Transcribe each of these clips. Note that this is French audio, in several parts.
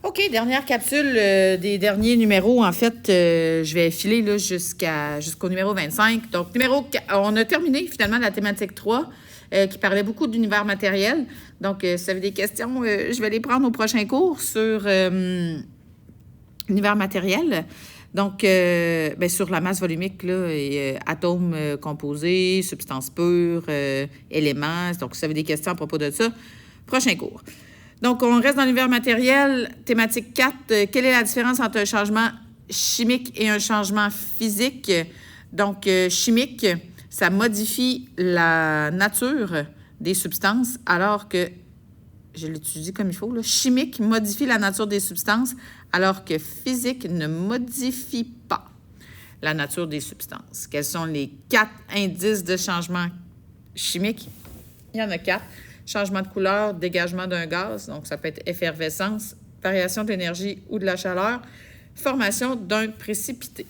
OK, dernière capsule des derniers numéros. En fait, je vais filer là, jusqu'au numéro 25. Donc, on a terminé finalement la thématique 3 qui parlait beaucoup d'univers matériel. Donc, si vous avez des questions, je vais les prendre au prochain cours sur univers matériel. Donc, sur la masse volumique, là, et, atomes composés, substances pures, éléments. Donc, si vous avez des questions à propos de ça, prochain cours. Donc, on reste dans l'univers matériel. Thématique 4, quelle est la différence entre un changement chimique et un changement physique? Donc, chimique, ça modifie la nature des substances, alors que, je l'étudie comme il faut, là, chimique modifie la nature des substances, alors que physique ne modifie pas la nature des substances. Quels sont les 4 indices de changement chimique? Il y en a 4. Changement de couleur, dégagement d'un gaz, donc ça peut être effervescence, variation de l'énergie ou de la chaleur, formation d'un précipité.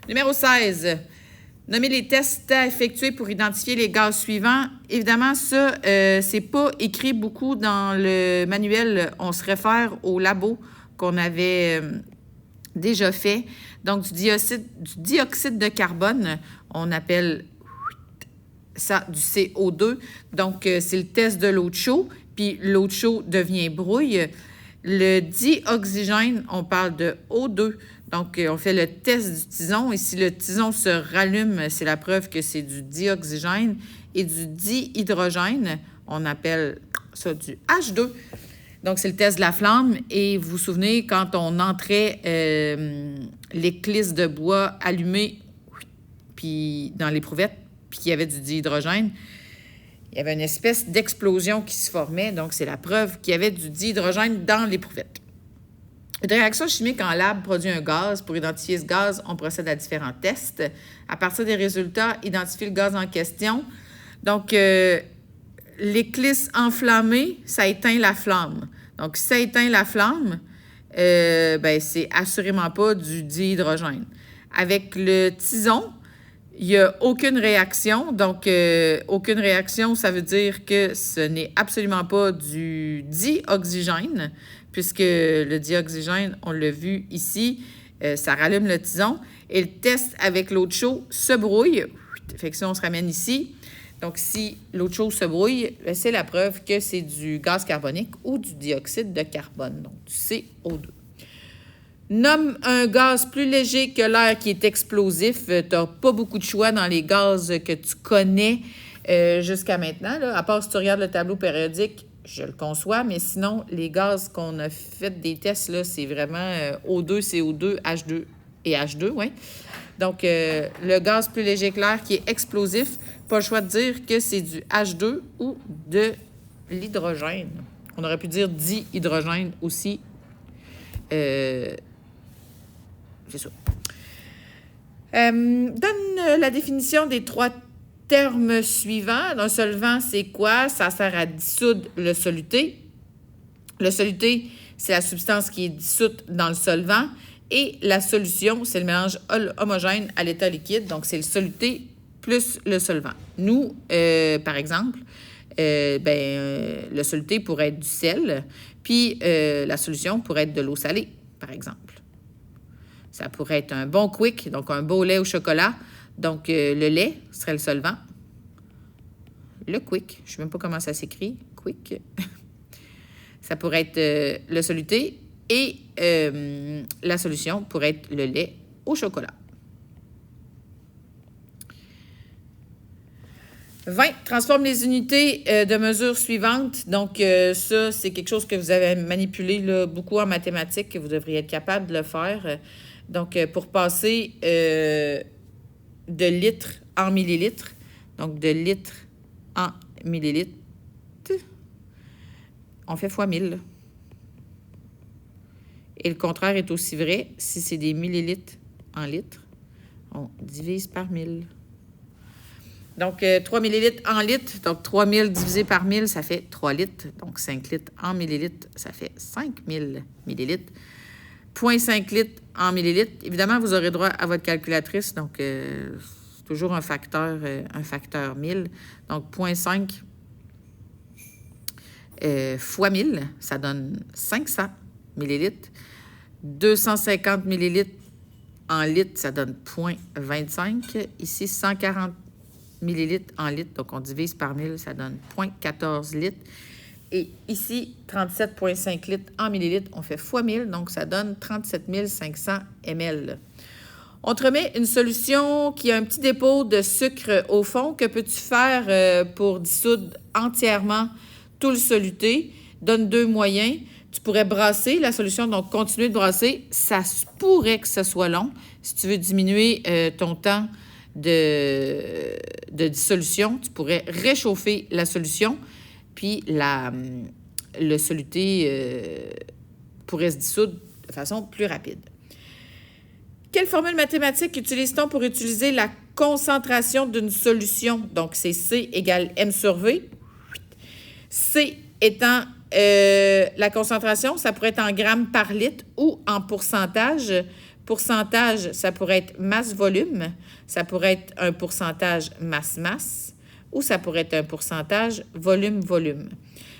Numéro 16, nommer les tests à effectuer pour identifier les gaz suivants. Évidemment, ça, c'est pas écrit beaucoup dans le manuel. On se réfère au labo qu'on avait déjà fait. Donc, du dioxyde de carbone, on appelle ça du CO2. Donc, c'est le test de l'eau de chaud, puis l'eau de chaud devient brouille. Le dioxygène, on parle de O2. Donc, on fait le test du tison. Et si le tison se rallume, c'est la preuve que c'est du dioxygène. Et du dihydrogène, on appelle ça du H2. Donc, c'est le test de la flamme. Et vous vous souvenez, quand on entrait l'éclisse de bois allumée puis dans l'éprouvette, puis qu'il y avait du dihydrogène, il y avait une espèce d'explosion qui se formait. Donc, c'est la preuve qu'il y avait du dihydrogène dans l'éprouvette. Une réaction chimique en lab produit un gaz. Pour identifier ce gaz, on procède à différents tests. À partir des résultats, identifier le gaz en question. Donc, l'éclisse enflammée, ça éteint la flamme. Donc, si ça éteint la flamme, c'est assurément pas du dihydrogène. Avec le tison, il n'y a aucune réaction. Donc, aucune réaction, ça veut dire que ce n'est absolument pas du dioxygène, puisque le dioxygène, on l'a vu ici, ça rallume le tison. Et le test avec l'eau de chaud se brouille. Fait que si on se ramène ici, donc si l'eau de chaud se brouille, c'est la preuve que c'est du gaz carbonique ou du dioxyde de carbone, donc du CO2. Nomme un gaz plus léger que l'air qui est explosif. Tu n'as pas beaucoup de choix dans les gaz que tu connais jusqu'à maintenant. Là. À part si tu regardes le tableau périodique, je le conçois, mais sinon, les gaz qu'on a fait des tests, là, c'est vraiment O2, CO2, H2 et H2, oui. Donc, le gaz plus léger que l'air qui est explosif, pas le choix de dire que c'est du H2 ou de l'hydrogène. On aurait pu dire dihydrogène aussi. C'est ça. Donne la définition des 3 termes suivants. Un solvant, c'est quoi? Ça sert à dissoudre le soluté. Le soluté, c'est la substance qui est dissoute dans le solvant. Et la solution, c'est le mélange homogène à l'état liquide. Donc, c'est le soluté plus le solvant. Nous, par exemple, le soluté pourrait être du sel, puis la solution pourrait être de l'eau salée, par exemple. Ça pourrait être un bon quick, donc un beau lait au chocolat. Donc, le lait serait le solvant. Le quick, je ne sais même pas comment ça s'écrit. Quick. Ça pourrait être le soluté et la solution pourrait être le lait au chocolat. 20. Transforme les unités de mesure suivantes. Donc, ça, c'est quelque chose que vous avez manipulé là, beaucoup en mathématiques, que vous devriez être capable de le faire. Donc, pour passer de litres en millilitres, donc de litres en millilitres, on fait fois 1000. Et le contraire est aussi vrai. Si c'est des millilitres en litres, on divise par 1000. Donc, 3 millilitres en litres, donc 3000 divisé par 1000, ça fait 3 litres. Donc, 5 litres en millilitres, ça fait 5000 millilitres. 0,5 litres en millilitres. Évidemment, vous aurez droit à votre calculatrice, donc c'est toujours un facteur 1000. Donc, 0,5 fois 1000, ça donne 500 millilitres. 250 millilitres en litres, ça donne 0,25. Ici, 140 millilitres en litres, donc on divise par 1000, ça donne 0,14 litres. Et ici, 37,5 litres en millilitres, on fait fois 1000, donc ça donne 37 500 ml. On te remet une solution qui a un petit dépôt de sucre au fond. Que peux-tu faire pour dissoudre entièrement tout le soluté? Donne 2 moyens. Tu pourrais brasser la solution, donc continuer de brasser. Ça pourrait que ce soit long. Si tu veux diminuer ton temps de dissolution, tu pourrais réchauffer la solution, puis le soluté pourrait se dissoudre de façon plus rapide. Quelle formule mathématique utilise-t-on pour utiliser la concentration d'une solution? Donc, c'est C égale M sur V. C étant la concentration, ça pourrait être en grammes par litre ou en pourcentage. Pourcentage, ça pourrait être masse-volume, ça pourrait être un pourcentage masse-masse ou ça pourrait être un pourcentage volume-volume.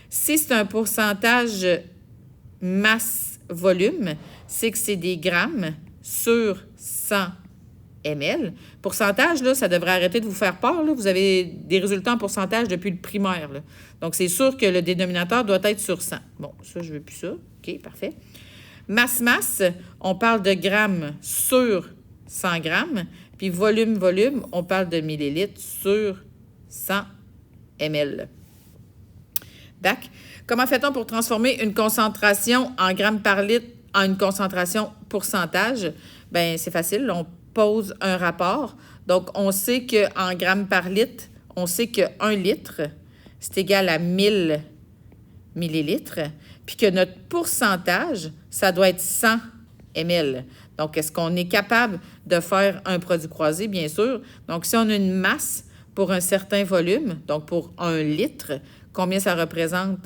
Si c'est un pourcentage masse-volume, c'est que c'est des grammes sur 100 ml. Pourcentage, là, ça devrait arrêter de vous faire peur. Là. Vous avez des résultats en pourcentage depuis le primaire. Là. Donc, c'est sûr que le dénominateur doit être sur 100. Bon, ça, je ne veux plus ça. OK, parfait. Masse-masse, on parle de grammes sur 100 grammes. Puis volume-volume, on parle de millilitres sur 100 ml. D'accord? Comment fait-on pour transformer une concentration en grammes par litre en une concentration pourcentage? Bien, c'est facile. On pose un rapport. Donc, on sait qu'en grammes par litre, on sait que 1 litre, c'est égal à 1000 millilitres, puis que notre pourcentage, ça doit être 100 ml. Donc, est-ce qu'on est capable de faire un produit croisé? Bien sûr. Donc, si on a une masse pour un certain volume, donc pour 1 litre, combien ça représente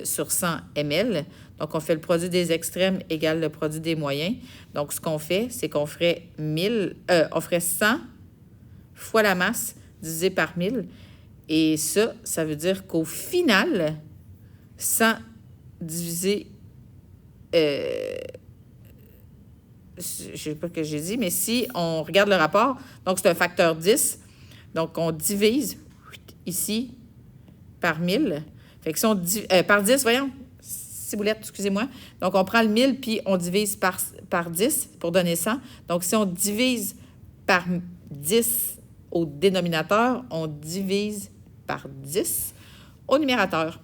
sur 100 ml? Donc, on fait le produit des extrêmes égale le produit des moyens. Donc, ce qu'on fait, c'est qu'on ferait 100 fois la masse divisé par 1000. Et ça veut dire qu'au final, 100 divisé... je ne sais pas ce que j'ai dit, mais si on regarde le rapport, donc c'est un facteur 10. Donc, on divise ici par 1000. Fait que si on par 10, voyons, ciboulette, excusez-moi. Donc, on prend le 1000 puis on divise par 10 pour donner 100. Donc, si on divise par 10 au dénominateur, on divise par 10 au numérateur.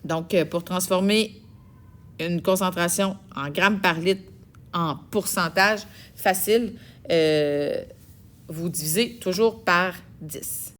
Donc, pour transformer une concentration en grammes par litre en pourcentage, facile, vous divisez toujours par 10.